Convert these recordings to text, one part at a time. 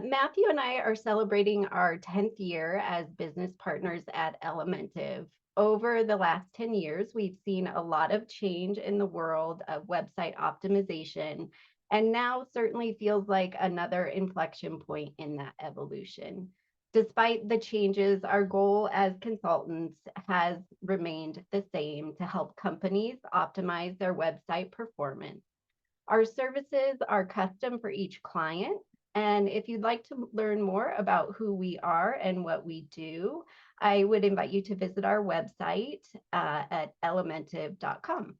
Matthew and I are celebrating our 10th year as business partners at Elementive. Over the last 10 years, we've seen a lot of change in the world of website optimization, and now certainly feels like another inflection point in that evolution. Despite the changes, our goal as consultants has remained the same to help companies optimize their website performance. Our services are custom for each client. And if you'd like to learn more about who we are and what we do, I would invite you to visit our website at elementive.com.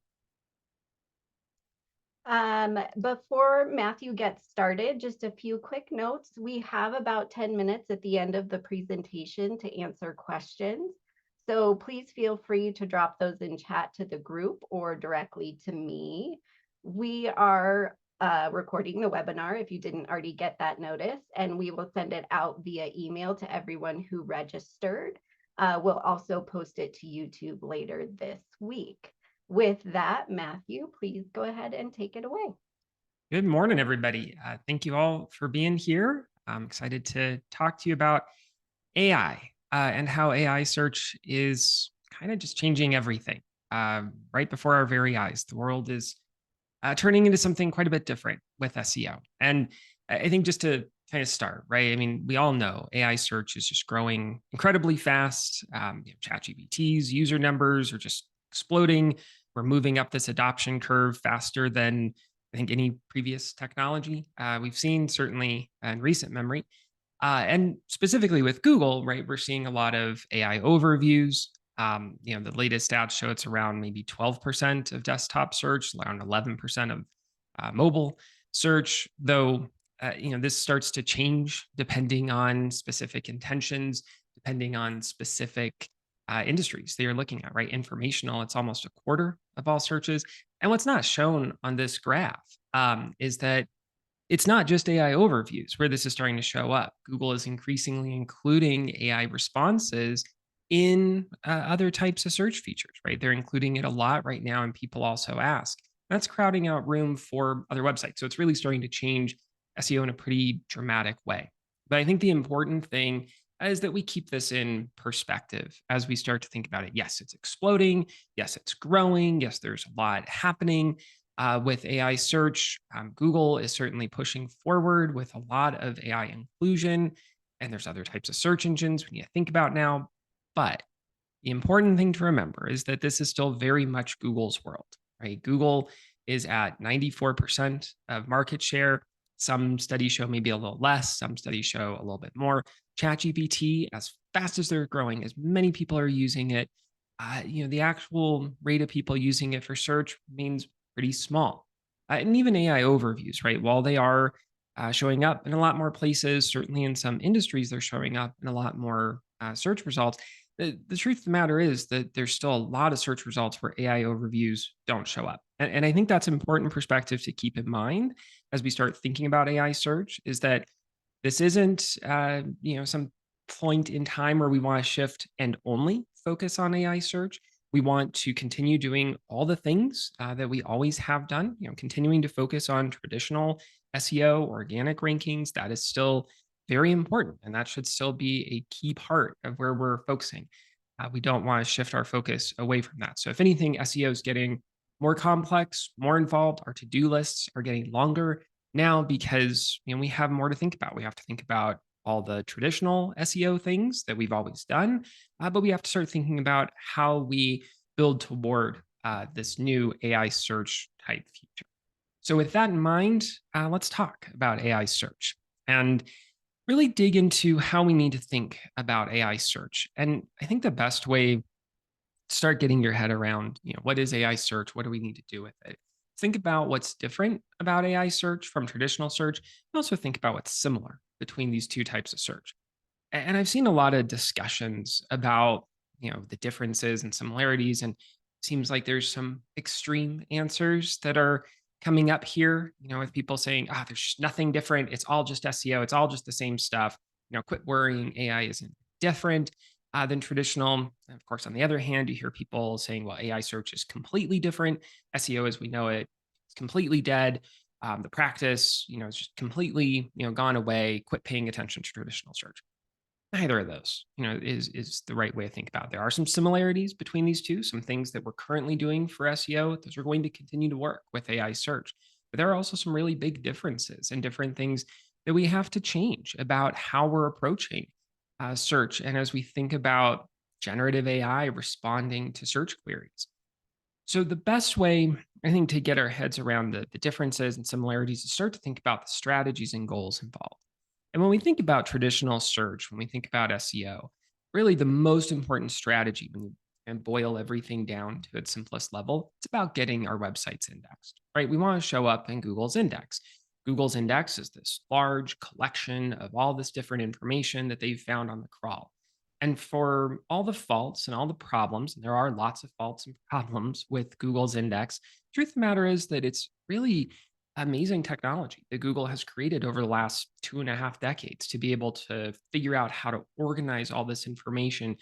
Before Matthew gets started, just a few quick notes. We have about 10 minutes at the end of the presentation to answer questions. So please feel free to drop those in chat to the group or directly to me. We are recording the webinar if you didn't already get that notice, and we will send it out via email to everyone who registered. We'll also post it to YouTube later this week. With that, Matthew, please go ahead and take it away. Good morning, everybody. Thank you all for being here. I'm excited to talk to you about AI and how AI search is kind of just changing everything right before our very eyes. The world is turning into something quite a bit different with SEO. And I think just to kind of start, right? I mean, we all know AI search is just growing incredibly fast. ChatGPT's user numbers are just exploding. We're moving up this adoption curve faster than I think any previous technology we've seen, certainly in recent memory. And specifically with Google, right, we're seeing a lot of AI overviews. The latest stats show it's around maybe 12% of desktop search, around 11% of mobile search, though, this starts to change depending on specific intentions, depending on specific industries that you're looking at, right? Informational, it's almost a quarter of all searches. And what's not shown on this graph is that it's not just AI overviews where this is starting to show up. Google is increasingly including AI responses in other types of search features, right? They're including it a lot right now, and people also ask. That's crowding out room for other websites. So it's really starting to change SEO in a pretty dramatic way. But I think the important thing is that we keep this in perspective as we start to think about it. Yes, it's exploding. Yes, it's growing. Yes, there's a lot happening with AI search. Google is certainly pushing forward with a lot of AI inclusion, and there's other types of search engines we need to think about now. But the important thing to remember is that this is still very much Google's world, right? Google is at 94% of market share. Some studies show maybe a little less, some studies show a little bit more. ChatGPT, as fast as they're growing, as many people are using it, the actual rate of people using it for search remains pretty small. And even AI overviews, right? While they are showing up in a lot more places, certainly in some industries, they're showing up in a lot more search results. The truth of the matter is that there's still a lot of search results where AI overviews don't show up. And I think that's important perspective to keep in mind as we start thinking about AI search is that this isn't, some point in time where we want to shift and only focus on AI search. We want to continue doing all the things that we always have done, continuing to focus on traditional SEO, organic rankings. That is still very important. And that should still be a key part of where we're focusing. We don't want to shift our focus away from that. So, if anything, SEO is getting more complex, more involved. Our to do lists are getting longer now because we have more to think about. We have to think about all the traditional SEO things that we've always done, but we have to start thinking about how we build toward this new AI search type future. So, with that in mind, let's talk about AI search and really dig into how we need to think about AI search. And I think the best way to start getting your head around, what is AI search? What do we need to do with it? Think about what's different about AI search from traditional search, and also think about what's similar between these two types of search. And I've seen a lot of discussions about, the differences and similarities, and it seems like there's some extreme answers that are coming up here, with people saying, there's just nothing different. It's all just SEO. It's all just the same stuff. Quit worrying. AI isn't different than traditional. And of course, on the other hand, you hear people saying, well, AI search is completely different. SEO as we know it is completely dead. The practice, is just completely, gone away, quit paying attention to traditional search. Neither of those, is the right way to think about it. There are some similarities between these two, some things that we're currently doing for SEO. Those are going to continue to work with AI search. But there are also some really big differences and different things that we have to change about how we're approaching search. And as we think about generative AI responding to search queries. So the best way, I think, to get our heads around the differences and similarities is start to think about the strategies and goals involved. And when we think about traditional search, when we think about SEO, really the most important strategy when you and boil everything down to its simplest level, it's about getting our websites indexed, right? We want to show up in Google's index. Google's index is this large collection of all this different information that they've found on the crawl. And for all the faults and all the problems, and there are lots of faults and problems with Google's index, truth of the matter is that it's really amazing technology that Google has created over the last 2.5 decades to be able to figure out how to organize all this information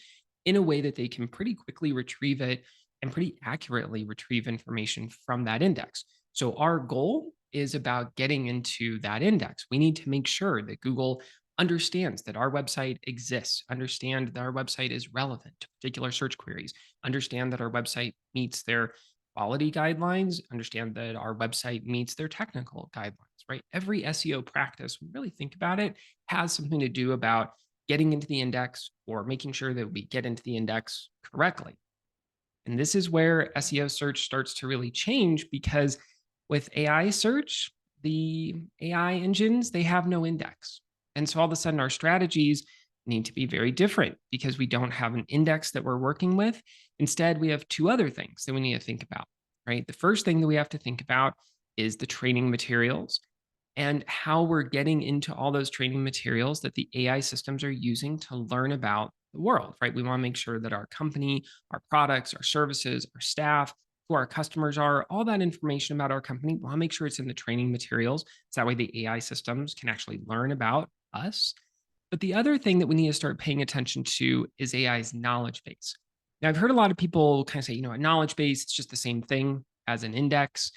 in a way that they can pretty quickly retrieve it and pretty accurately retrieve information from that index. So, our goal is about getting into that index. We need to make sure that Google understands that our website exists, understand that our website is relevant to particular search queries, understand that our website meets their quality guidelines, understand that our website meets their technical guidelines, right? Every SEO practice, when we really think about it, has something to do about getting into the index or making sure that we get into the index correctly. And this is where SEO search starts to really change because with AI search, the AI engines, they have no index. And so all of a sudden, our strategies need to be very different because we don't have an index that we're working with. Instead, we have two other things that we need to think about, right? The first thing that we have to think about is the training materials and how we're getting into all those training materials that the AI systems are using to learn about the world, right? We want to make sure that our company, our products, our services, our staff, who our customers are, all that information about our company, we want to make sure it's in the training materials. So that way the AI systems can actually learn about us. But the other thing that we need to start paying attention to is AI's knowledge base. Now, I've heard a lot of people kind of say, a knowledge base, it's just the same thing as an index.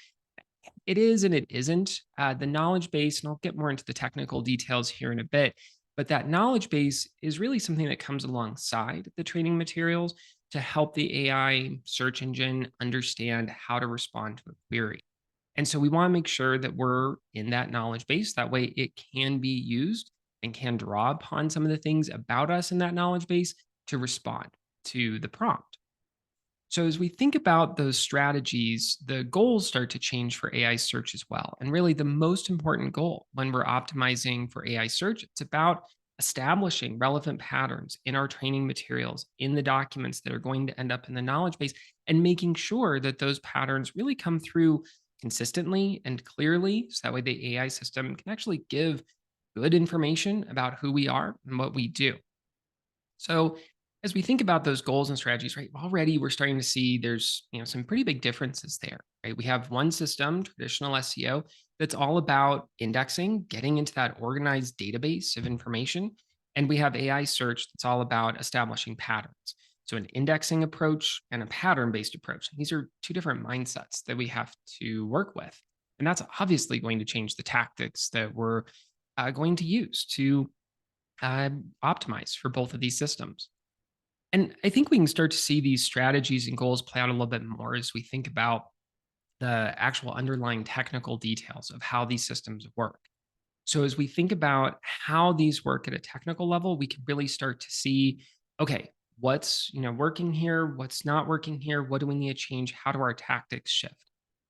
It is and it isn't. The knowledge base, and I'll get more into the technical details here in a bit, but that knowledge base is really something that comes alongside the training materials to help the AI search engine understand how to respond to a query. And so we want to make sure that we're in that knowledge base. That way it can be used and can draw upon some of the things about us in that knowledge base to respond to the prompt. So, as we think about those strategies, the goals start to change for AI search as well. And really, the most important goal when we're optimizing for AI search, it's about establishing relevant patterns in our training materials, in the documents that are going to end up in the knowledge base, and making sure that those patterns really come through consistently and clearly. So that way, the AI system can actually give good information about who we are and what we do. So as we think about those goals and strategies, right, already we're starting to see there's some pretty big differences there, right? We have one system, traditional SEO, that's all about indexing, getting into that organized database of information. And we have AI search that's all about establishing patterns. So an indexing approach and a pattern-based approach. And these are two different mindsets that we have to work with. And that's obviously going to change the tactics that we're going to use to optimize for both of these systems. And I think we can start to see these strategies and goals play out a little bit more as we think about the actual underlying technical details of how these systems work. So, as we think about how these work at a technical level, we can really start to see okay, what's working here, what's not working here, what do we need to change, how do our tactics shift?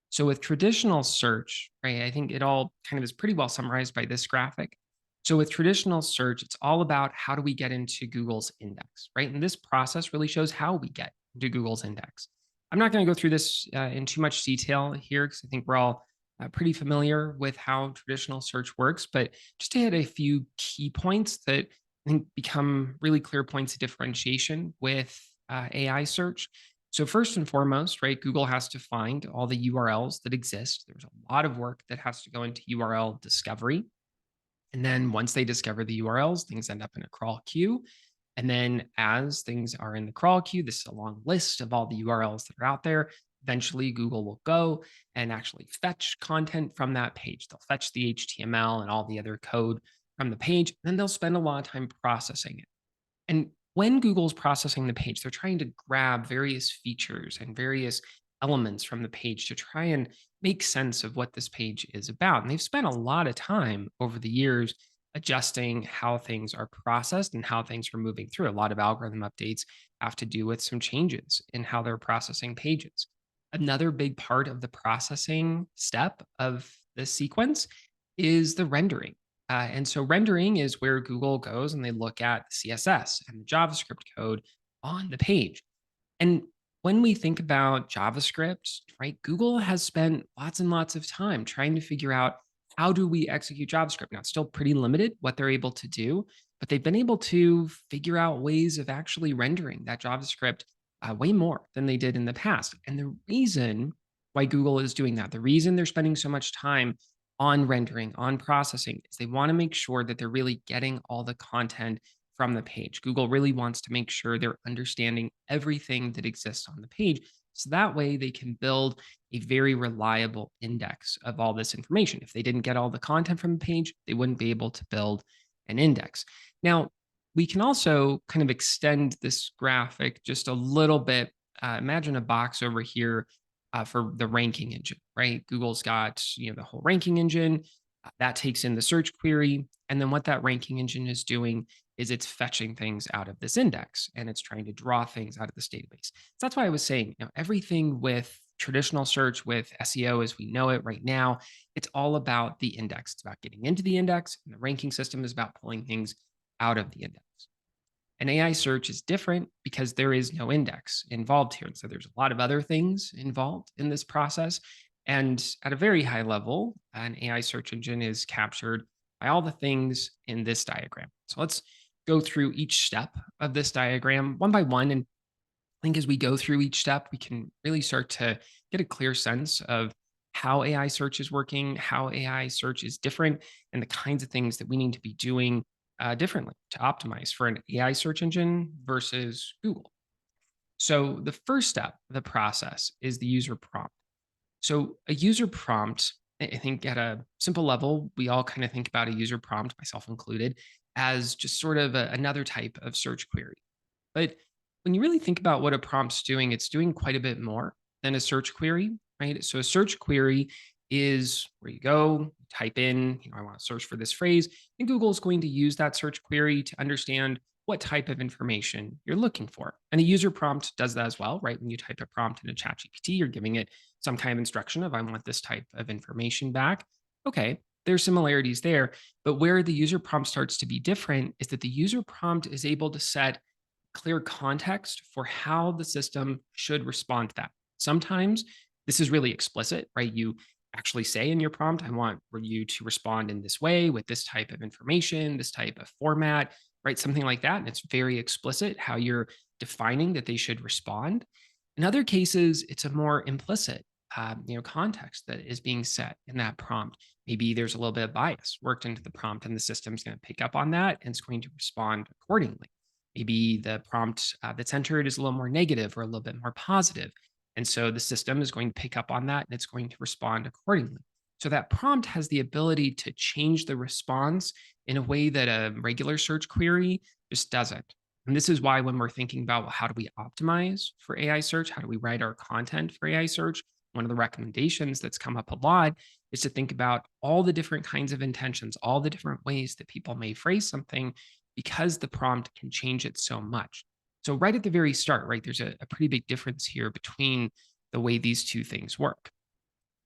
So with traditional search, right, I think it all kind of is pretty well summarized by this graphic. So with traditional search, it's all about how do we get into Google's index, right? And this process really shows how we get into Google's index. I'm not going to go through this in too much detail here because I think we're all pretty familiar with how traditional search works, but just to hit a few key points that I think become really clear points of differentiation with AI search. So first and foremost, right, Google has to find all the URLs that exist. There's a lot of work that has to go into URL discovery. And then once they discover the URLs, things end up in a crawl queue. And then as things are in the crawl queue, this is a long list of all the URLs that are out there. Eventually, Google will go and actually fetch content from that page. They'll fetch the HTML and all the other code from the page, and then they'll spend a lot of time processing it. And when Google's processing the page, they're trying to grab various features and various elements from the page to try and make sense of what this page is about. And they've spent a lot of time over the years adjusting how things are processed and how things are moving through. A lot of algorithm updates have to do with some changes in how they're processing pages. Another big part of the processing step of the sequence is the rendering. And so rendering is where Google goes and they look at the CSS and the JavaScript code on the page. And when we think about JavaScript, right, Google has spent lots and lots of time trying to figure out how do we execute JavaScript. Now, it's still pretty limited what they're able to do, but they've been able to figure out ways of actually rendering that JavaScript way more than they did in the past. And the reason why Google is doing that, the reason they're spending so much time on rendering, on processing, is they want to make sure that they're really getting all the content from the page. Google really wants to make sure they're understanding everything that exists on the page. So that way they can build a very reliable index of all this information. If they didn't get all the content from the page, they wouldn't be able to build an index. Now, we can also kind of extend this graphic just a little bit. Imagine a box over here for the ranking engine, right? Google's got the whole ranking engine that takes in the search query, and then what that ranking engine is doing is it's fetching things out of this index and it's trying to draw things out of this database. So that's why I was saying, everything with traditional search, with SEO as we know it right now, it's all about the index. It's about getting into the index, and the ranking system is about pulling things out of the index. An AI search is different because there is no index involved here. And so there's a lot of other things involved in this process. And at a very high level, an AI search engine is captured by all the things in this diagram. So let's go through each step of this diagram one by one. And I think as we go through each step, we can really start to get a clear sense of how AI search is working, how AI search is different, and the kinds of things that we need to be doing differently to optimize for an AI search engine versus Google. So, the first step of the process is the user prompt. So, a user prompt, I think at a simple level, we all kind of think about a user prompt, myself included, as just sort of another type of search query. But when you really think about what a prompt's doing, it's doing quite a bit more than a search query, right? So a search query is where you go, type in, I want to search for this phrase, and Google is going to use that search query to understand what type of information you're looking for. And a user prompt does that as well, right? When you type a prompt in a chat GPT, you're giving it some kind of instruction of I want this type of information back. Okay, there's similarities there, but where the user prompt starts to be different is that the user prompt is able to set clear context for how the system should respond to that. Sometimes this is really explicit, right? You actually say in your prompt, I want for you to respond in this way with this type of information, this type of format, right? Something like that. And it's very explicit how you're defining that they should respond. In other cases, it's a more implicit context that is being set in that prompt. Maybe there's a little bit of bias worked into the prompt, and the system's going to pick up on that and it's going to respond accordingly. Maybe the prompt that's entered is a little more negative or a little bit more positive. And so the system is going to pick up on that and it's going to respond accordingly. So that prompt has the ability to change the response in a way that a regular search query just doesn't. And this is why when we're thinking about, well, how do we optimize for AI search? How do we write our content for AI search? One of the recommendations that's come up a lot is to think about all the different kinds of intentions, all the different ways that people may phrase something because the prompt can change it so much. So, right at the very start, right, there's a pretty big difference here between the way these two things work.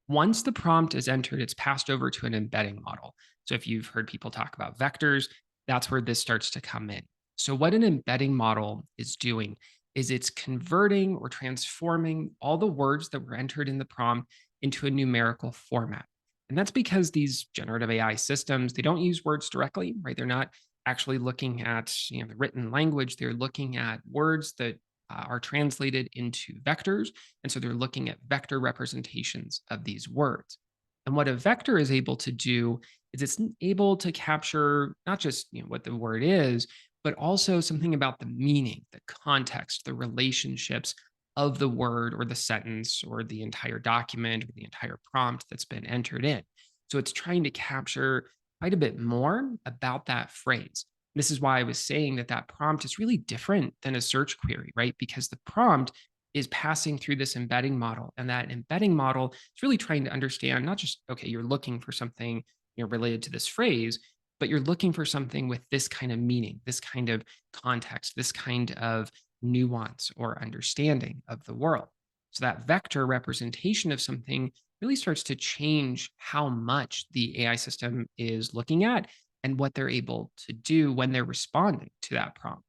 Once the prompt is entered, it's passed over to an embedding model. So, if you've heard people talk about vectors, that's where this starts to come in. So, what an embedding model is doing is it's converting or transforming all the words that were entered in the prompt into a numerical format. And that's because these generative AI systems, they don't use words directly, right? They're not actually looking at the written language. They're looking at words that are translated into vectors. And so they're looking at vector representations of these words. And what a vector is able to do is it's able to capture not just what the word is, but also something about the meaning, the context, the relationships of the word or the sentence or the entire document or the entire prompt that's been entered in. So it's trying to capture quite a bit more about that phrase. This is why I was saying that that prompt is really different than a search query, right? Because the prompt is passing through this embedding model, and that embedding model is really trying to understand not just, okay, you're looking for something, related to this phrase, but you're looking for something with this kind of meaning, this kind of context, this kind of nuance or understanding of the world. So that vector representation of something really starts to change how much the AI system is looking at and what they're able to do when they're responding to that prompt.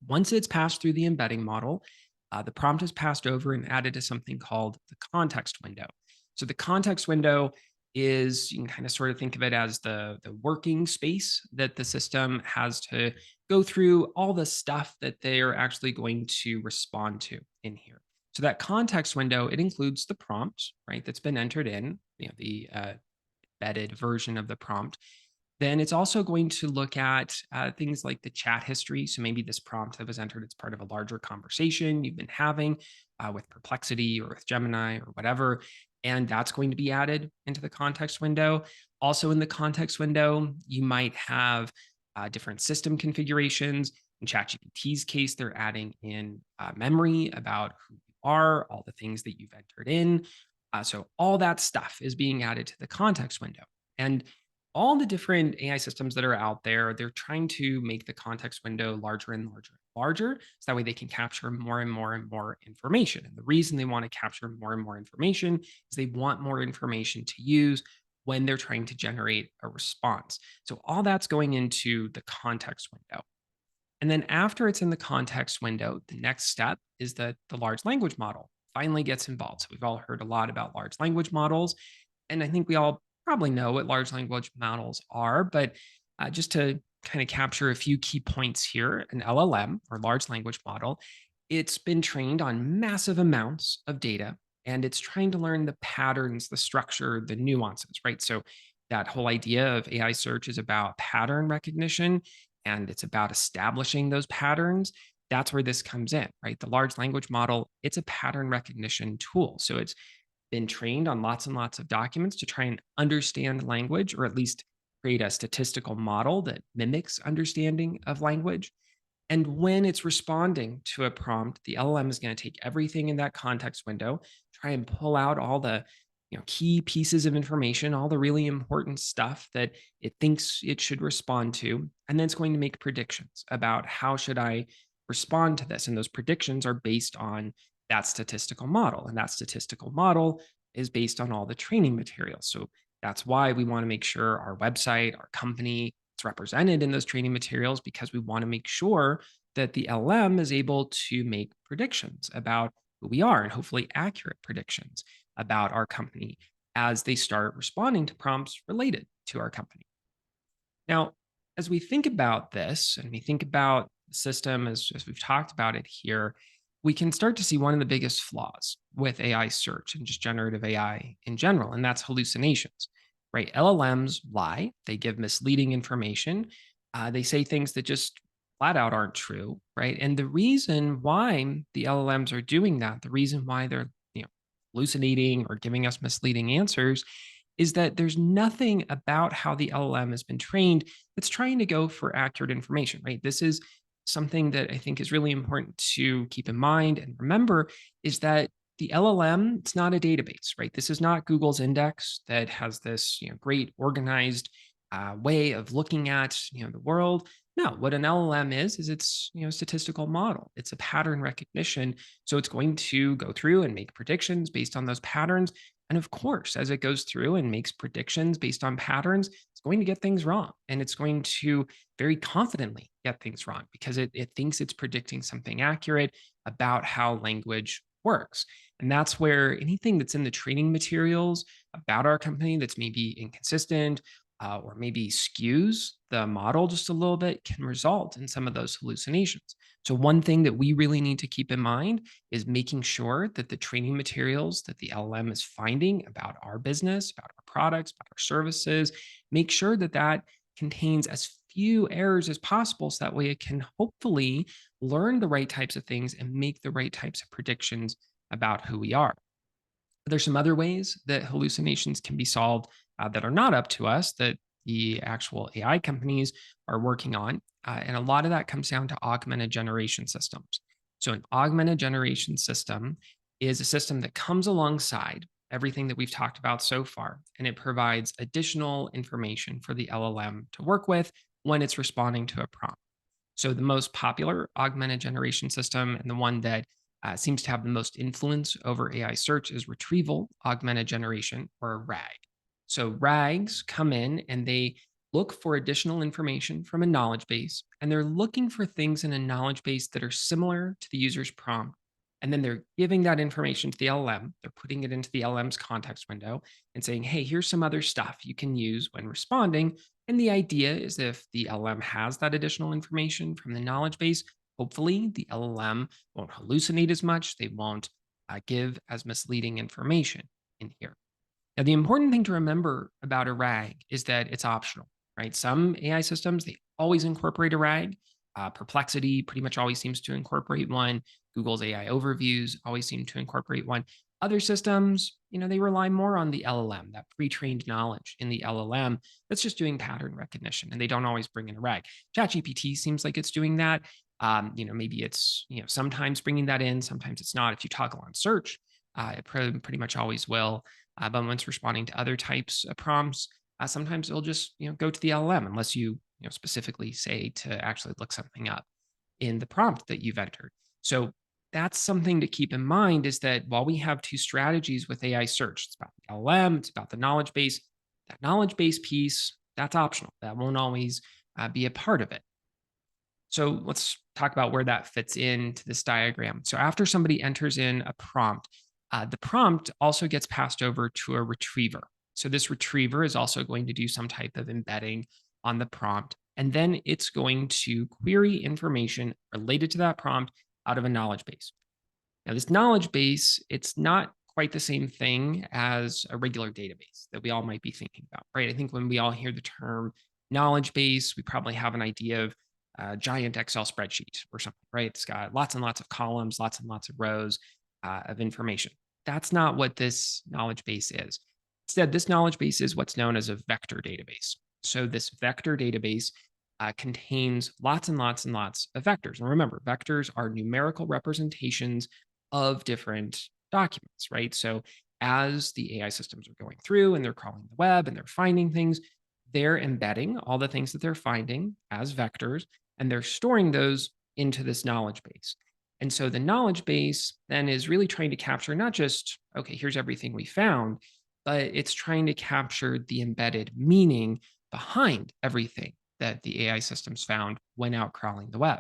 Once it's passed through the embedding model, the prompt is passed over and added to something called the context window. So the context window is, you can kind of sort of think of it as the working space that the system has to go through all the stuff that they are actually going to respond to in here. So that context window, it includes the prompt, right, that's been entered in, the embedded version of the prompt. Then it's also going to look at things like the chat history. So maybe this prompt that was entered, it's part of a larger conversation you've been having with Perplexity or with Gemini or whatever. And that's going to be added into the context window. Also, in the context window, you might have different system configurations. In ChatGPT's case, they're adding in memory about who you are, all the things that you've entered in. So, all that stuff is being added to the context window. And all the different AI systems that are out there, they're trying to make the context window larger and larger and larger. So that way they can capture more and more and more information. And the reason they want to capture more and more information is they want more information to use when they're trying to generate a response. So all that's going into the context window. And then after it's in the context window, the next step is that the large language model finally gets involved. So we've all heard a lot about large language models. And I think we all probably know what large language models are, but just to kind of capture a few key points here, an LLM or large language model, it's been trained on massive amounts of data and it's trying to learn the patterns, the structure, the nuances, right? So that whole idea of AI search is about pattern recognition and it's about establishing those patterns. That's where this comes in, right? The large language model, it's a pattern recognition tool. So it's been trained on lots and lots of documents to try and understand language, or at least create a statistical model that mimics understanding of language. And when it's responding to a prompt, the LLM is going to take everything in that context window, try and pull out all the key pieces of information, all the really important stuff that it thinks it should respond to, and then it's going to make predictions about how should I respond to this. And those predictions are based on that statistical model, and that statistical model is based on all the training materials. So that's why we want to make sure our website, our company, it's represented in those training materials because we want to make sure that the LM is able to make predictions about who we are and hopefully accurate predictions about our company as they start responding to prompts related to our company. Now, as we think about this and we think about the system as we've talked about it here, we can start to see one of the biggest flaws with AI search and just generative AI in general, and that's hallucinations, right? LLMs lie, they give misleading information, they say things that just flat out aren't true, right? And the reason why the LLMs are doing that, the reason why they're hallucinating or giving us misleading answers is that there's nothing about how the LLM has been trained that's trying to go for accurate information, right? This is something that I think is really important to keep in mind and remember is that the LLM, it's not a database, right? This is not Google's index that has this, great organized way of looking at, the world. No, what an LLM is it's, a statistical model. It's a pattern recognition. So it's going to go through and make predictions based on those patterns. And of course, as it goes through and makes predictions based on patterns, it's going to get things wrong. And it's going to very confidently get things wrong because it thinks it's predicting something accurate about how language works. And that's where anything that's in the training materials about our company that's maybe inconsistent or maybe skews the model just a little bit can result in some of those hallucinations. So, one thing that we really need to keep in mind is making sure that the training materials that the LLM is finding about our business, about our products, about our services, make sure that that contains as few errors as possible so that way it can hopefully learn the right types of things and make the right types of predictions about who we are. There's some other ways that hallucinations can be solved that are not up to us that the actual AI companies are working on. And a lot of that comes down to augmented generation systems. So, an augmented generation system is a system that comes alongside everything that we've talked about so far, and it provides additional information for the LLM to work with when it's responding to a prompt. So, the most popular augmented generation system and the one that seems to have the most influence over AI search is retrieval augmented generation, or RAG. So, RAGs come in and they look for additional information from a knowledge base, and they're looking for things in a knowledge base that are similar to the user's prompt. And then they're giving that information to the LLM. They're putting it into the LLM's context window and saying, hey, here's some other stuff you can use when responding. And the idea is if the LLM has that additional information from the knowledge base, hopefully the LLM won't hallucinate as much. They won't give as misleading information in here. Now, the important thing to remember about a RAG is that it's optional, right? Some AI systems, they always incorporate a RAG. Perplexity pretty much always seems to incorporate one. Google's AI overviews always seem to incorporate one. Other systems, they rely more on the LLM, that pre-trained knowledge in the LLM that's just doing pattern recognition, and they don't always bring in a RAG. ChatGPT seems like it's doing that. Maybe it's sometimes bringing that in, sometimes it's not. If you toggle on search, it pretty much always will. But when it's responding to other types of prompts, sometimes it'll just go to the LLM unless you specifically say to actually look something up in the prompt that you've entered. So that's something to keep in mind is that while we have two strategies with AI search, it's about the LLM, it's about the knowledge base. That knowledge base piece, that's optional. That won't always be a part of it. So let's talk about where that fits into this diagram. So after somebody enters in a prompt, the prompt also gets passed over to a retriever. So this retriever is also going to do some type of embedding on the prompt, and then it's going to query information related to that prompt out of a knowledge base. Now, this knowledge base, it's not quite the same thing as a regular database that we all might be thinking about, right? I think when we all hear the term knowledge base, we probably have an idea of a giant Excel spreadsheet or something, right? It's got lots and lots of columns, lots and lots of rows of information. That's not what this knowledge base is. Instead, this knowledge base is what's known as a vector database. So this vector database contains lots and lots and lots of vectors. And remember, vectors are numerical representations of different documents, right? So as the AI systems are going through and they're crawling the web and they're finding things, they're embedding all the things that they're finding as vectors, and they're storing those into this knowledge base. And so the knowledge base then is really trying to capture not just, okay, here's everything we found, but it's trying to capture the embedded meaning behind everything that the AI systems found when out crawling the web.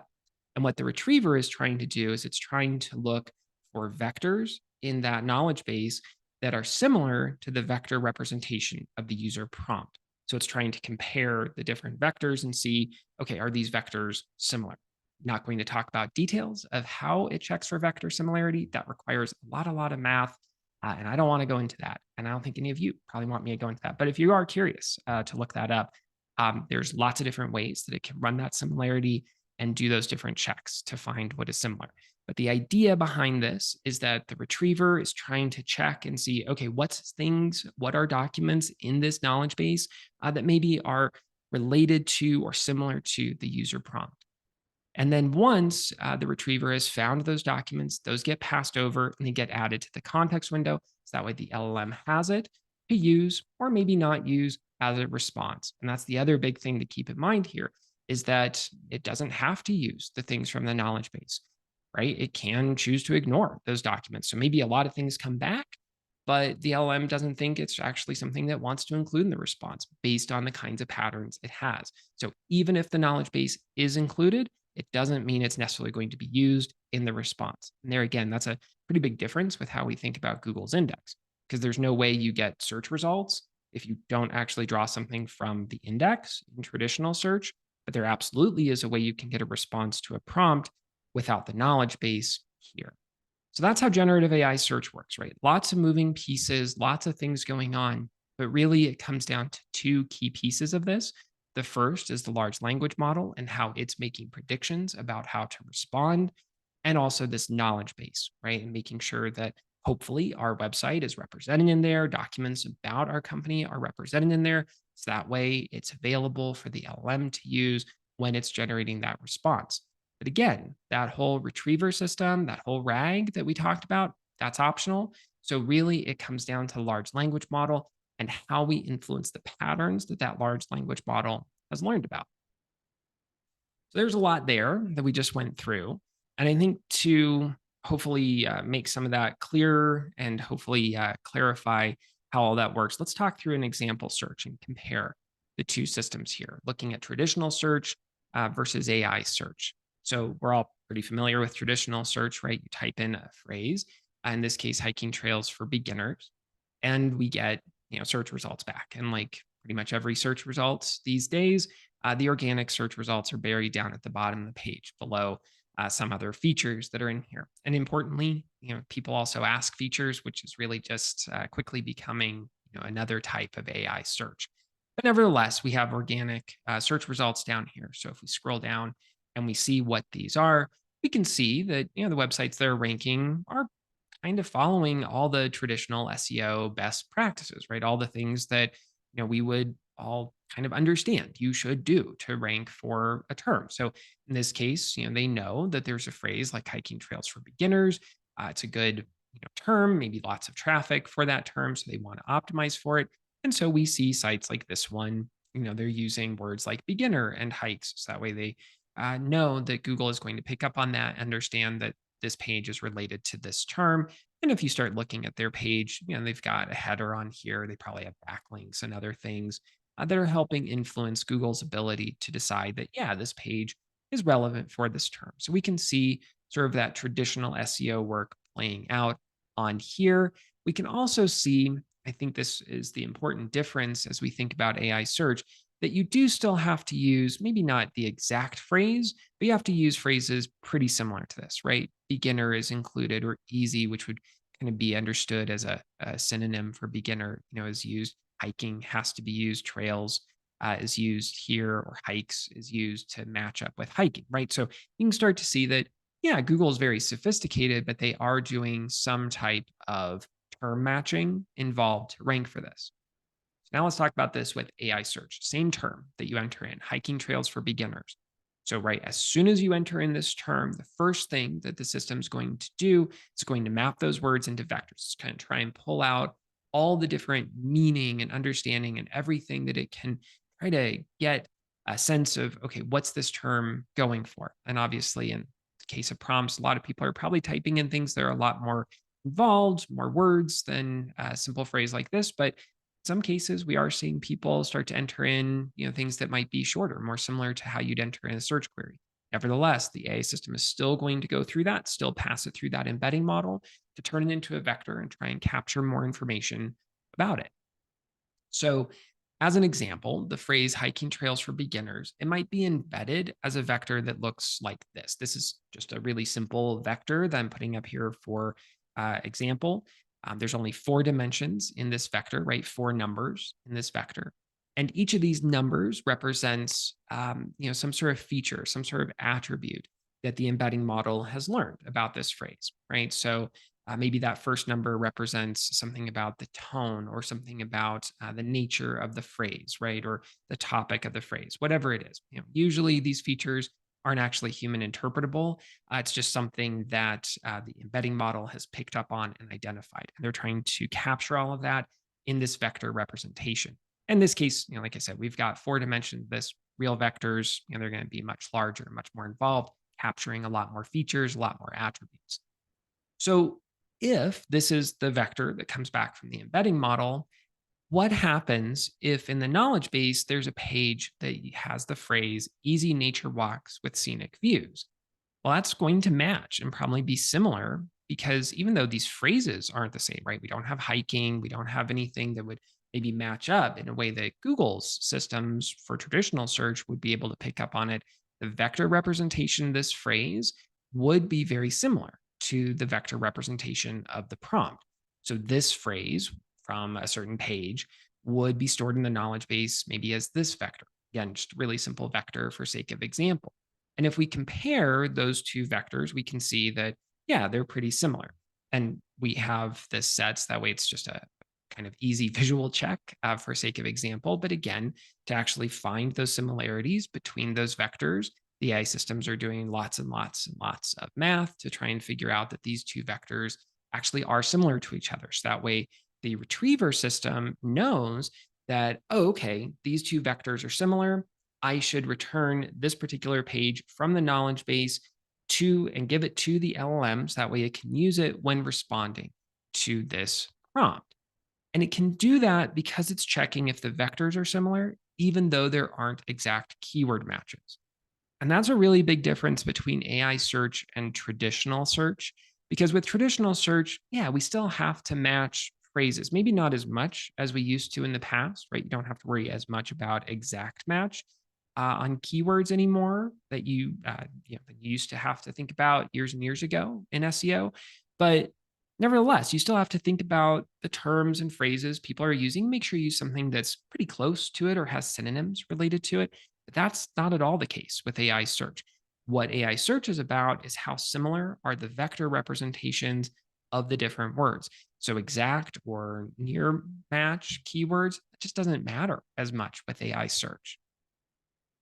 And what the retriever is trying to do is it's trying to look for vectors in that knowledge base that are similar to the vector representation of the user prompt. So it's trying to compare the different vectors and see, okay, are these vectors similar? Not going to talk about details of how it checks for vector similarity. That requires a lot of math. And I don't want to go into that. And I don't think any of you probably want me to go into that. But if you are curious to look that up, there's lots of different ways that it can run that similarity and do those different checks to find what is similar. But the idea behind this is that the retriever is trying to check and see, okay, what are documents in this knowledge base that maybe are related to or similar to the user prompt. And then once the retriever has found those documents, those get passed over and they get added to the context window. So that way the LLM has it to use or maybe not use as a response. And that's the other big thing to keep in mind here is that it doesn't have to use the things from the knowledge base, right? It can choose to ignore those documents. So maybe a lot of things come back, but the LLM doesn't think it's actually something that wants to include in the response based on the kinds of patterns it has. So even if the knowledge base is included, it doesn't mean it's necessarily going to be used in the response. And there again, that's a pretty big difference with how we think about Google's index, because there's no way you get search results if you don't actually draw something from the index in traditional search. But there absolutely is a way you can get a response to a prompt without the knowledge base here. So that's how generative AI search works, right? Lots of moving pieces, lots of things going on, but really it comes down to two key pieces of this. The first is the large language model and how it's making predictions about how to respond, and also this knowledge base, right? And making sure that hopefully our website is represented in there, documents about our company are represented in there. So that way it's available for the LLM to use when it's generating that response. But again, that whole retriever system, that whole RAG that we talked about, that's optional. So really it comes down to large language model and how we influence the patterns that that large language model has learned about. So there's a lot there that we just went through. And I think to hopefully make some of that clear and hopefully clarify how all that works, let's talk through an example search and compare the two systems here, looking at traditional search versus AI search. So we're all pretty familiar with traditional search, right? You type in a phrase, in this case, hiking trails for beginners, and we get search results back. And like pretty much every search results these days, the organic search results are buried down at the bottom of the page below some other features that are in here. And importantly, people also ask features, which is really just quickly becoming another type of AI search. But nevertheless, we have organic search results down here. So if we scroll down and we see what these are, we can see that the websites that are ranking are kind of following all the traditional SEO best practices, right? All the things that we would all kind of understand you should do to rank for a term. So in this case, they know that there's a phrase like hiking trails for beginners. It's a good term, maybe lots of traffic for that term, so they want to optimize for it. And so we see sites like this one, they're using words like beginner and hikes, so that way they know that Google is going to pick up on that, understand that this page is related to this term. And if you start looking at their page, they've got a header on here. They probably have backlinks and other things that are helping influence Google's ability to decide that, yeah, this page is relevant for this term. So we can see sort of that traditional SEO work playing out on here. We can also see, I think this is the important difference as we think about AI search, that you do still have to use maybe not the exact phrase, but you have to use phrases pretty similar to this, right? Beginner is included, or easy, which would kind of be understood as a synonym for beginner, is used. Hiking has to be used. Trails is used here, or hikes is used to match up with hiking, right? So you can start to see that, yeah, Google is very sophisticated, but they are doing some type of term matching involved to rank for this. So now let's talk about this with AI search. Same term that you enter in, hiking trails for beginners. So, right, as soon as you enter in this term, the first thing that the system's going to do is going to map those words into vectors. It's going to try and pull out all the different meaning and understanding and everything that it can try to get a sense of, okay, what's this term going for? And obviously, in the case of prompts, a lot of people are probably typing in things that are a lot more involved, more words than a simple phrase like this. But some cases we are seeing people start to enter in things that might be shorter, more similar to how you'd enter in a search query. Nevertheless, the AI system is still going to go through that, still pass it through that embedding model to turn it into a vector and try and capture more information about it. So as an example, the phrase hiking trails for beginners, it might be embedded as a vector that looks like this. This is just a really simple vector that I'm putting up here for example. There's only 4 dimensions in this vector, right? 4 numbers in this vector. And each of these numbers represents, some sort of feature, some sort of attribute that the embedding model has learned about this phrase, right? So maybe that first number represents something about the tone or something about the nature of the phrase, right? Or the topic of the phrase, whatever it is. Usually these features aren't actually human interpretable. It's just something that the embedding model has picked up on and identified. And they're trying to capture all of that in this vector representation. In this case, like I said, we've got 4 dimensions. This real vectors, they're going to be much larger, much more involved, capturing a lot more features, a lot more attributes. So if this is the vector that comes back from the embedding model, what happens if in the knowledge base there's a page that has the phrase easy nature walks with scenic views? Well, that's going to match and probably be similar because even though these phrases aren't the same, right? We don't have hiking, we don't have anything that would maybe match up in a way that Google's systems for traditional search would be able to pick up on it. The vector representation of this phrase would be very similar to the vector representation of the prompt. So this phrase from a certain page would be stored in the knowledge base maybe as this vector. Again, just really simple vector for sake of example. And if we compare those two vectors, we can see that, yeah, they're pretty similar. And we have this sets. That way, it's just a kind of easy visual check for sake of example. But again, to actually find those similarities between those vectors, the AI systems are doing lots and lots and lots of math to try and figure out that these two vectors actually are similar to each other. So that way, the retriever system knows that, oh, okay, these two vectors are similar. I should return this particular page from the knowledge base to and give it to the LLMs. That way it can use it when responding to this prompt. And it can do that because it's checking if the vectors are similar, even though there aren't exact keyword matches. And that's a really big difference between AI search and traditional search. Because with traditional search, yeah, we still have to match phrases, maybe not as much as we used to in the past, right? You don't have to worry as much about exact match on keywords anymore that you used to have to think about years and years ago in SEO. But nevertheless, you still have to think about the terms and phrases people are using. Make sure you use something that's pretty close to it or has synonyms related to it. But that's not at all the case with AI search. What AI search is about is how similar are the vector representations of the different words. So exact or near match keywords, it just doesn't matter as much with AI search.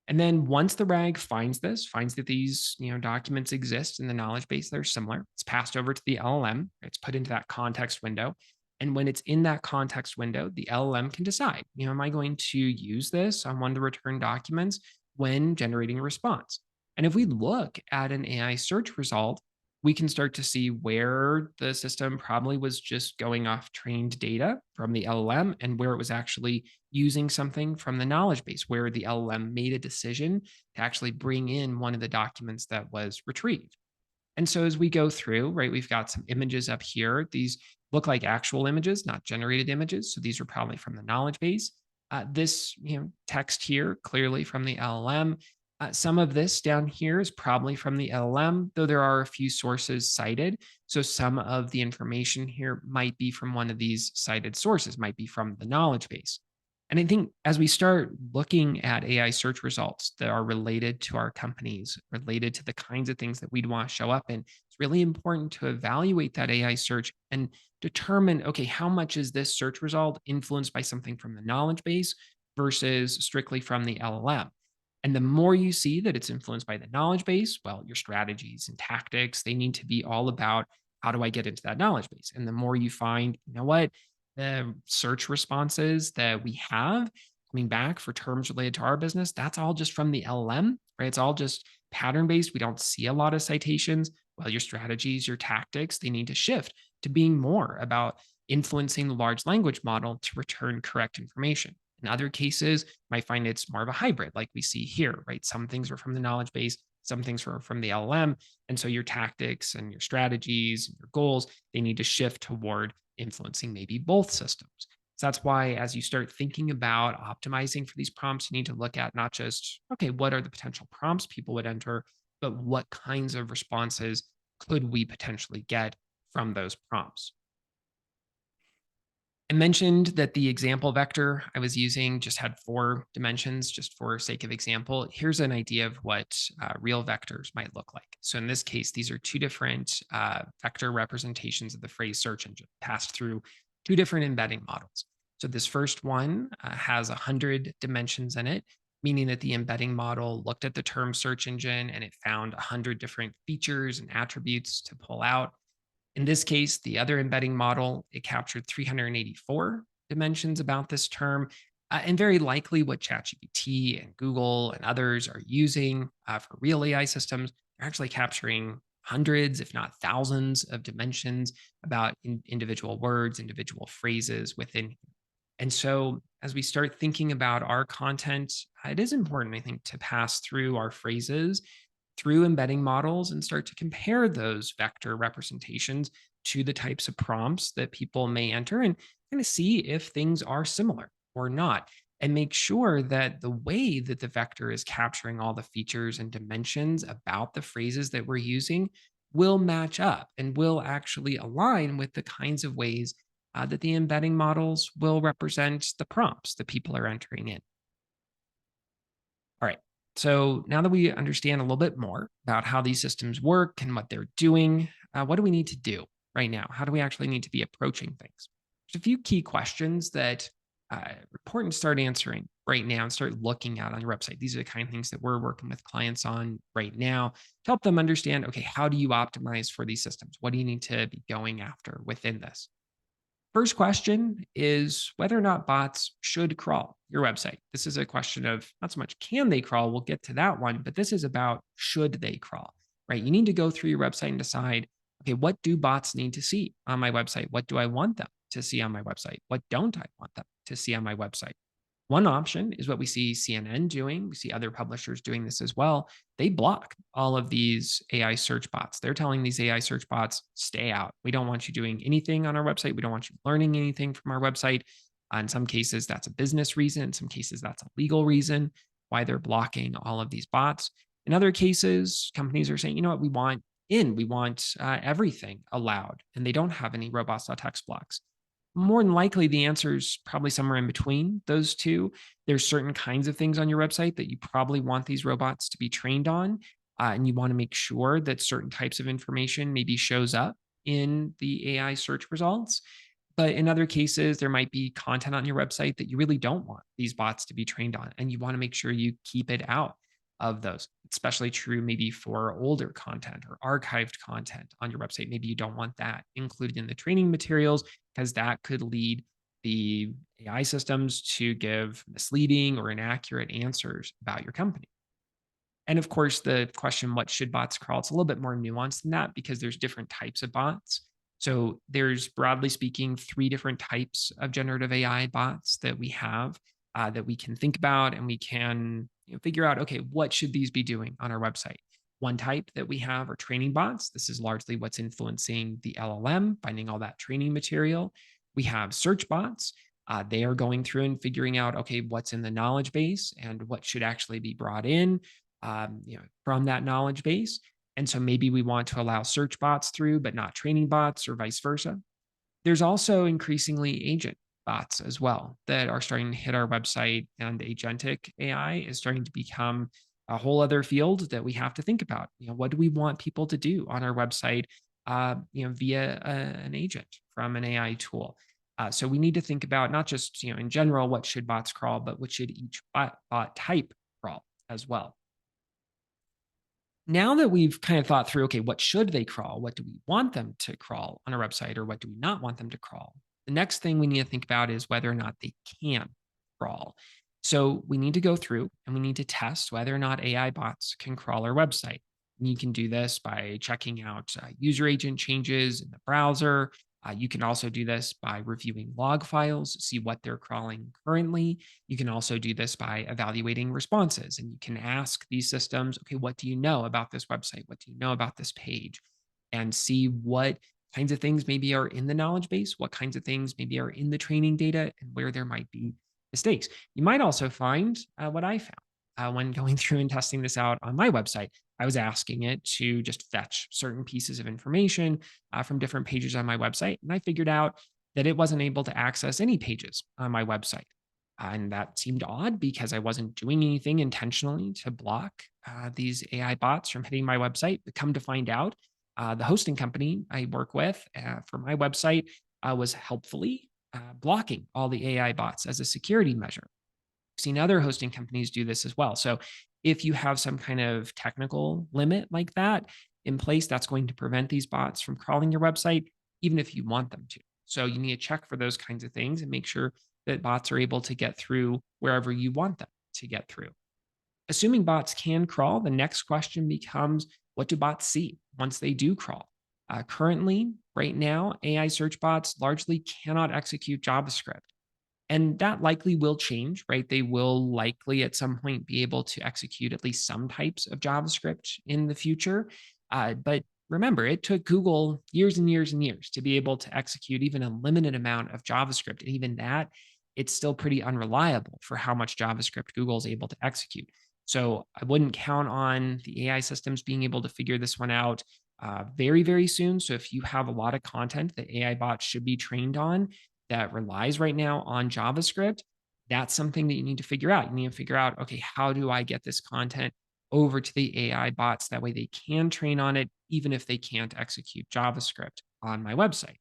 And then once the RAG finds this, finds that these documents exist in the knowledge base that are similar, it's passed over to the LLM. It's put into that context window. And when it's in that context window, the LLM can decide, am I going to use this on one of the return documents when generating a response? And if we look at an AI search result, we can start to see where the system probably was just going off trained data from the LLM and where it was actually using something from the knowledge base, where the LLM made a decision to actually bring in one of the documents that was retrieved. And so as we go through, right, we've got some images up here. These look like actual images, not generated images. So these are probably from the knowledge base. This text here, clearly from the LLM. Some of this down here is probably from the LLM, though there are a few sources cited. So some of the information here might be from one of these cited sources, might be from the knowledge base. And I think as we start looking at AI search results that are related to our companies, related to the kinds of things that we'd want to show up in, it's really important to evaluate that AI search and determine, okay, how much is this search result influenced by something from the knowledge base versus strictly from the LLM? And the more you see that it's influenced by the knowledge base, well, your strategies and tactics, they need to be all about how do I get into that knowledge base? And the more you find, what, the search responses that we have coming back for terms related to our business, that's all just from the LLM, right? It's all just pattern based. We don't see a lot of citations. Well, your strategies, your tactics, they need to shift to being more about influencing the large language model to return correct information. In other cases, you might find it's more of a hybrid, like we see here, right? Some things are from the knowledge base, some things are from the LLM. And so your tactics and your strategies and your goals, they need to shift toward influencing maybe both systems. So that's why, as you start thinking about optimizing for these prompts, you need to look at not just, okay, what are the potential prompts people would enter, but what kinds of responses could we potentially get from those prompts? I mentioned that the example vector I was using just had 4 dimensions, just for sake of example. Here's an idea of what real vectors might look like. So in this case, these are 2 different vector representations of the phrase search engine passed through 2 different embedding models. So this first one has 100 dimensions in it, meaning that the embedding model looked at the term search engine and it found 100 different features and attributes to pull out. In this case, the other embedding model, it captured 384 dimensions about this term, and very likely what ChatGPT and Google and others are using for real AI systems. They're actually capturing hundreds, if not thousands, of dimensions about individual words, individual phrases within. And so, as we start thinking about our content, it is important, I think, to pass through our phrases through embedding models and start to compare those vector representations to the types of prompts that people may enter and kind of see if things are similar or not. And make sure that the way that the vector is capturing all the features and dimensions about the phrases that we're using will match up and will actually align with the kinds of ways that the embedding models will represent the prompts that people are entering in. All right. So now that we understand a little bit more about how these systems work and what they're doing, what do we need to do right now? How do we actually need to be approaching things? There's a few key questions that important to start answering right now and start looking at on your website. These are the kind of things that we're working with clients on right now to help them understand, okay, how do you optimize for these systems? What do you need to be going after within this? First question is whether or not bots should crawl your website. This is a question of not so much can they crawl, we'll get to that one, but this is about should they crawl, right? You need to go through your website and decide, okay, what do bots need to see on my website? What do I want them to see on my website? What don't I want them to see on my website? One option is what we see CNN doing. We see other publishers doing this as well. They block all of these AI search bots. They're telling these AI search bots, stay out. We don't want you doing anything on our website. We don't want you learning anything from our website. In some cases, that's a business reason. In some cases, that's a legal reason why they're blocking all of these bots. In other cases, companies are saying, you know what, we want everything allowed, and they don't have any robots.txt blocks. More than likely, the answer is probably somewhere in between those two. There's certain kinds of things on your website that you probably want these robots to be trained on, and you want to make sure that certain types of information maybe shows up in the AI search results. But in other cases, there might be content on your website that you really don't want these bots to be trained on, and you want to make sure you keep it out of those. Especially true maybe for older content or archived content on your website. Maybe you don't want that included in the training materials because that could lead the AI systems to give misleading or inaccurate answers about your company. And of course, the question, what should bots crawl? It's a little bit more nuanced than that because there's different types of bots. So there's broadly speaking, three different types of generative AI bots that we have that we can think about and we can figure out, okay, what should these be doing on our website? One type that we have are training bots. This is largely what's influencing the LLM, finding all that training material. We have search bots. They are going through and figuring out, okay, what's in the knowledge base and what should actually be brought in from that knowledge base. And so maybe we want to allow search bots through, but not training bots or vice versa. There's also increasingly agent bots as well that are starting to hit our website, and agentic AI is starting to become a whole other field that we have to think about. What do we want people to do on our website, via an agent from an AI tool? So we need to think about not just, in general, what should bots crawl, but what should each bot type crawl as well. Now that we've kind of thought through, okay, what should they crawl? What do we want them to crawl on our website, or what do we not want them to crawl? The next thing we need to think about is whether or not they can crawl. So we need to go through and we need to test whether or not AI bots can crawl our website. And you can do this by checking out user agent changes in the browser. You can also do this by reviewing log files, see what they're crawling currently. You can also do this by evaluating responses, and you can ask these systems, okay, what do you know about this website? What do you know about this page? And see what kinds of things maybe are in the knowledge base, what kinds of things maybe are in the training data, and where there might be mistakes. You might also find what I found when going through and testing this out on my website. I was asking it to just fetch certain pieces of information from different pages on my website. And I figured out that it wasn't able to access any pages on my website. And that seemed odd because I wasn't doing anything intentionally to block these AI bots from hitting my website. But come to find out, the hosting company I work with for my website was helpfully blocking all the AI bots as a security measure. I've seen other hosting companies do this as well. So if you have some kind of technical limit like that in place, that's going to prevent these bots from crawling your website, even if you want them to. So you need to check for those kinds of things and make sure that bots are able to get through wherever you want them to get through. Assuming bots can crawl, the next question becomes, what do bots see once they do crawl? Currently, right now, AI search bots largely cannot execute JavaScript. And that likely will change, right? They will likely at some point be able to execute at least some types of JavaScript in the future. But remember, it took Google years and years and years to be able to execute even a limited amount of JavaScript. And even that, it's still pretty unreliable for how much JavaScript Google is able to execute. So I wouldn't count on the AI systems being able to figure this one out very, very soon. So if you have a lot of content that AI bots should be trained on, that relies right now on JavaScript, That's something that you need to figure out. You need to figure out, okay, how do I get this content over to the AI bots? That way they can train on it, even if they can't execute JavaScript on my website.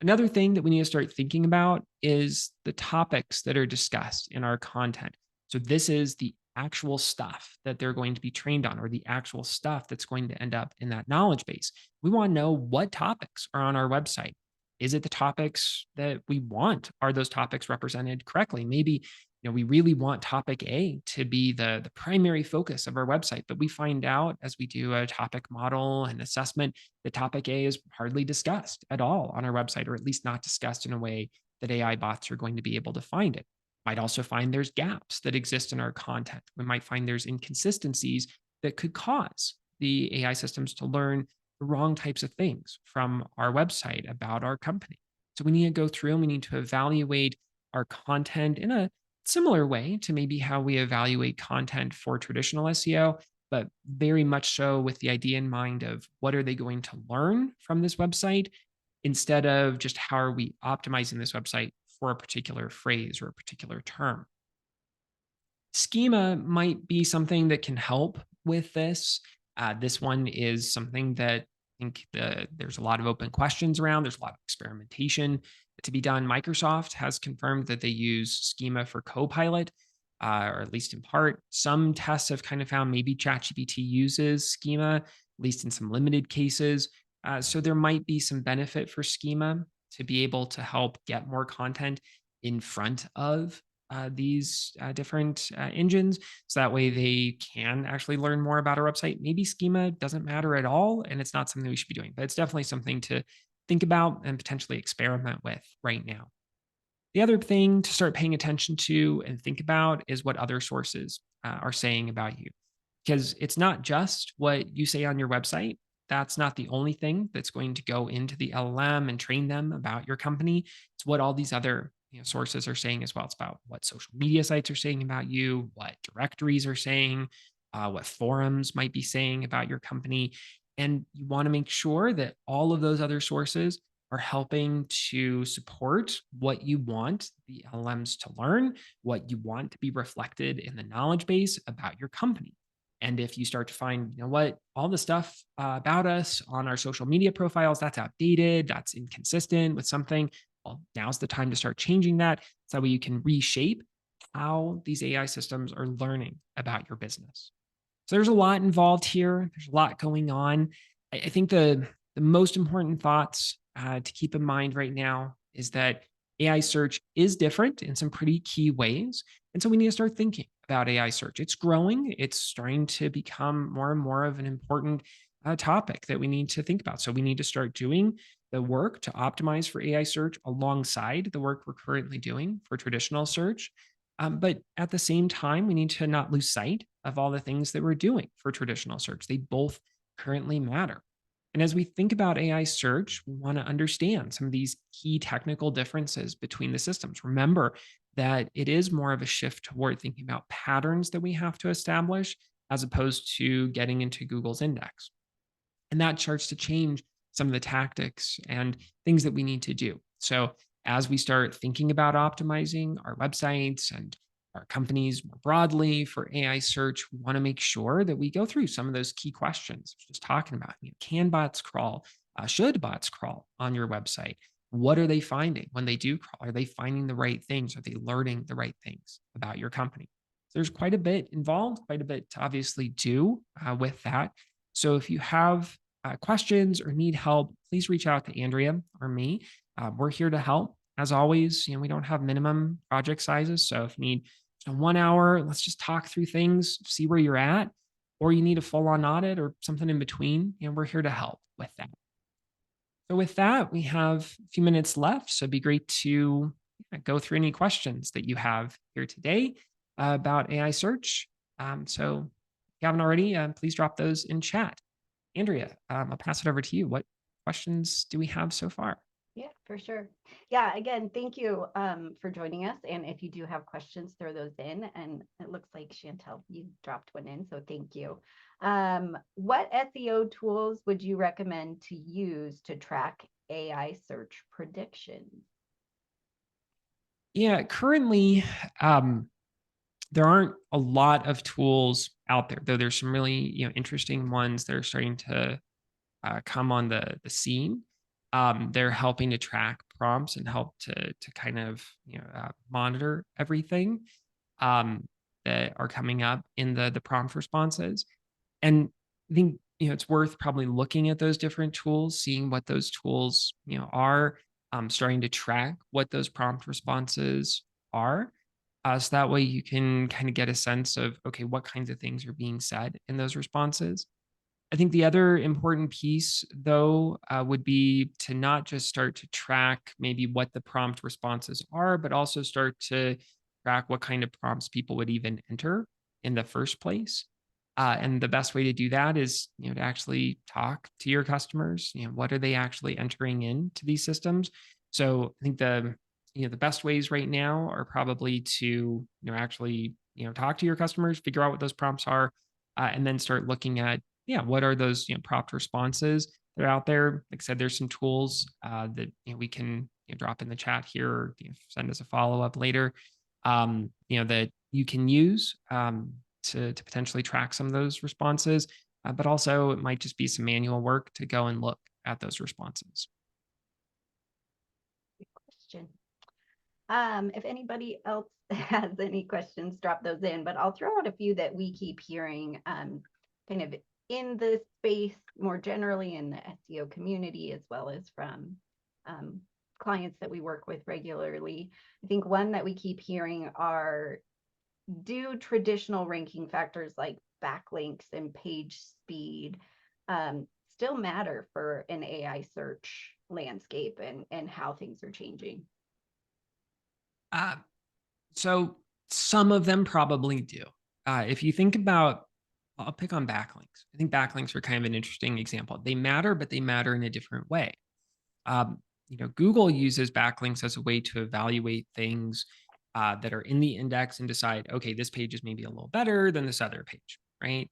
Another thing that we need to start thinking about is the topics that are discussed in our content. So, this is the actual stuff that they're going to be trained on, or the actual stuff that's going to end up in that knowledge base. We want to know what topics are on our website. Is it the topics that we want? Are those topics represented correctly? Maybe we really want topic A to be the primary focus of our website, but we find out as we do a topic model and assessment, the topic A is hardly discussed at all on our website, or at least not discussed in a way that AI bots are going to be able to find it. Might also find there's gaps that exist in our content. We might find there's inconsistencies that could cause the AI systems to learn the wrong types of things from our website about our company. So we need to go through and we need to evaluate our content in a similar way to maybe how we evaluate content for traditional SEO, but very much so with the idea in mind of what are they going to learn from this website instead of just how are we optimizing this website for a particular phrase or a particular term. Schema might be something that can help with this. This one is something that I think there's a lot of open questions around. There's a lot of experimentation to be done. Microsoft has confirmed that they use Schema for Copilot, or at least in part. Some tests have kind of found maybe ChatGPT uses Schema, at least in some limited cases. So there might be some benefit for Schema to be able to help get more content in front of these different engines. So that way they can actually learn more about our website. Maybe schema doesn't matter at all, and it's not something we should be doing, but it's definitely something to think about and potentially experiment with right now. The other thing to start paying attention to and think about is what other sources are saying about you, because it's not just what you say on your website. That's not the only thing that's going to go into the LLM and train them about your company. It's what all these other sources are saying as well. It's about what social media sites are saying about you, what directories are saying, what forums might be saying about your company. And you want to make sure that all of those other sources are helping to support what you want the LLMs to learn, what you want to be reflected in the knowledge base about your company. And if you start to find, what, all the stuff about us on our social media profiles, that's outdated, that's inconsistent with something, well, now's the time to start changing that. So that way you can reshape how these AI systems are learning about your business. So there's a lot involved here. There's a lot going on. I think the most important thoughts to keep in mind right now is that AI search is different in some pretty key ways. And so we need to start thinking about AI search. It's growing, it's starting to become more and more of an important topic that we need to think about. So we need to start doing the work to optimize for AI search alongside the work we're currently doing for traditional search. But at the same time, we need to not lose sight of all the things that we're doing for traditional search. They both currently matter. And as we think about AI search, we want to understand some of these key technical differences between the systems. Remember that it is more of a shift toward thinking about patterns that we have to establish as opposed to getting into Google's index. And that starts to change some of the tactics and things that we need to do. So, as we start thinking about optimizing our websites and our companies more broadly for AI search, we want to make sure that we go through some of those key questions. Just talking about, can bots crawl? Should bots crawl on your website? What are they finding when they do crawl? Are they finding the right things? Are they learning the right things about your company? So there's quite a bit involved, quite a bit to obviously do with that. So if you have questions or need help, please reach out to Andrea or me. We're here to help. As always, we don't have minimum project sizes. So if you need 1 hour, let's just talk through things, see where you're at, or you need a full on audit or something in between, we're here to help with that. So with that, we have a few minutes left. So it'd be great to go through any questions that you have here today about AI search. So if you haven't already, please drop those in chat. Andrea, I'll pass it over to you. What questions do we have so far? Yeah, for sure. Yeah, again, thank you for joining us. And if you do have questions, throw those in. And it looks like Chantel, you dropped one in, so thank you. What SEO tools would you recommend to use to track AI search predictions? Yeah, currently, there aren't a lot of tools out there, though there's some really, interesting ones that are starting to come on the scene. They're helping to track prompts and help to kind of monitor everything um, that are coming up in the prompt responses. And I think it's worth probably looking at those different tools, seeing what those tools are, starting to track what those prompt responses are. So that way you can kind of get a sense of okay, what kinds of things are being said in those responses. I think the other important piece, though, would be to not just start to track maybe what the prompt responses are, but also start to track what kind of prompts people would even enter in the first place. And the best way to do that is, to actually talk to your customers. What are they actually entering into these systems? So I think the best ways right now are probably to, actually, talk to your customers, figure out what those prompts are, and then start looking at yeah, what are those prompt responses that are out there? Like I said, there's some tools that we can drop in the chat here, or send us a follow up later. That you can use to potentially track some of those responses, but also it might just be some manual work to go and look at those responses. Good question. If anybody else has any questions, drop those in, but I'll throw out a few that we keep hearing kind of in the space more generally in the SEO community, as well as from clients that we work with regularly. I think one that we keep hearing are, do traditional ranking factors like backlinks and page speed still matter for an AI search landscape and how things are changing? Uh, so some of them probably do. If you think about, I'll pick on backlinks. I think backlinks are kind of an interesting example. They matter, but they matter in a different way. Google uses backlinks as a way to evaluate things that are in the index and decide, okay, this page is maybe a little better than this other page, right?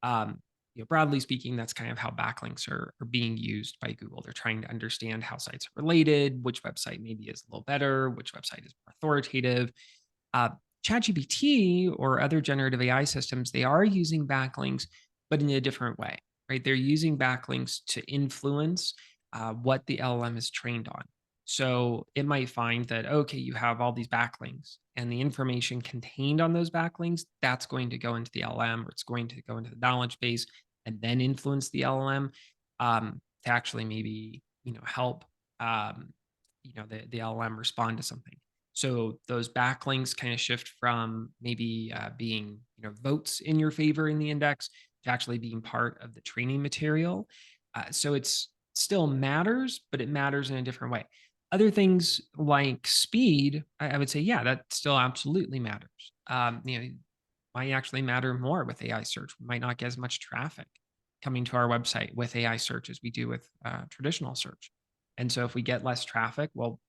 Um, broadly speaking, that's kind of how backlinks are being used by Google. They're trying to understand how sites are related, which website maybe is a little better, which website is more authoritative. Uh, ChatGPT or other generative AI systems, they are using backlinks, but in a different way, right? They're using backlinks to influence what the LLM is trained on. So it might find that, okay, you have all these backlinks and the information contained on those backlinks, that's going to go into the LLM or it's going to go into the knowledge base and then influence the LLM to actually maybe, help, the LLM respond to something. So those backlinks kind of shift from maybe being, votes in your favor in the index to actually being part of the training material. So it's still matters, but it matters in a different way. Other things like speed, I would say, yeah, that still absolutely matters. Might actually matter more with AI search. We might not get as much traffic coming to our website with AI search as we do with traditional search. And so if we get less traffic, well,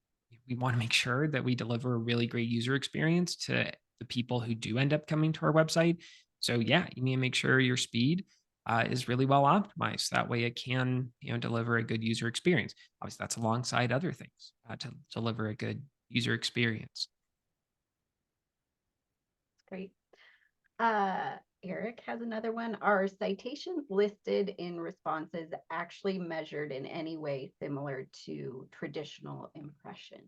we want to make sure that we deliver a really great user experience to the people who do end up coming to our website. So yeah, you need to make sure your speed is really well optimized. That way, it can deliver a good user experience. Obviously, that's alongside other things to deliver a good user experience. Great. Eric has another one. Are citations listed in responses actually measured in any way similar to traditional impression?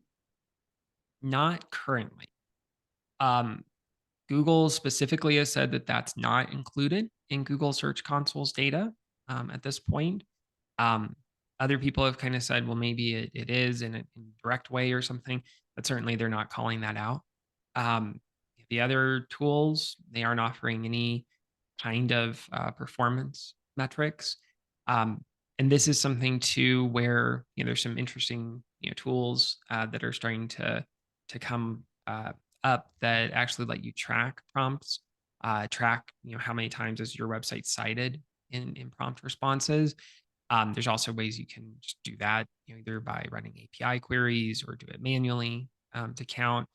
Not currently. Um, Google specifically has said that that's not included in Google Search Console's data at this point. Um, Other people have kind of said, well, maybe it is in a direct way or something, but certainly they're not calling that out. Um, the other tools, they aren't offering any kind of performance metrics. Um, and this is something too where there's some interesting tools that are starting to come up that actually let you track prompts, track how many times is your website cited in prompt responses. There's also ways you can just do that, either by running API queries or do it manually to count.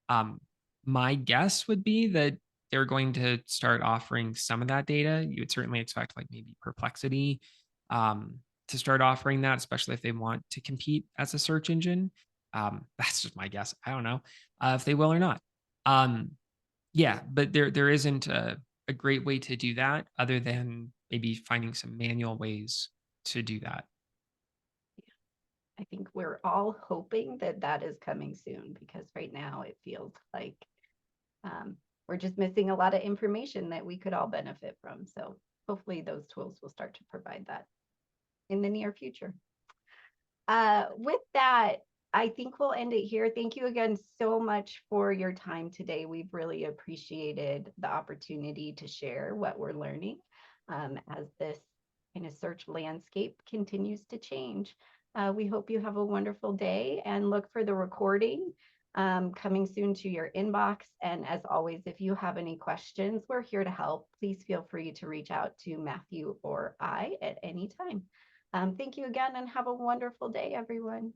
Um, my guess would be that they're going to start offering some of that data. You would certainly expect like maybe Perplexity to start offering that, especially if they want to compete as a search engine. That's just my guess. I don't know if they will or not. Um, yeah, but there isn't a great way to do that other than maybe finding some manual ways to do that. I think we're all hoping that that is coming soon because right now it feels like we're just missing a lot of information that we could all benefit from. So hopefully those tools will start to provide that in the near future. With that, I think we'll end it here. Thank you again so much for your time today. We've really appreciated the opportunity to share what we're learning as this kind of search landscape continues to change. We hope you have a wonderful day and look for the recording coming soon to your inbox. And as always, if you have any questions, we're here to help. Please feel free to reach out to Matthew or I at any time. Thank you again and have a wonderful day, everyone.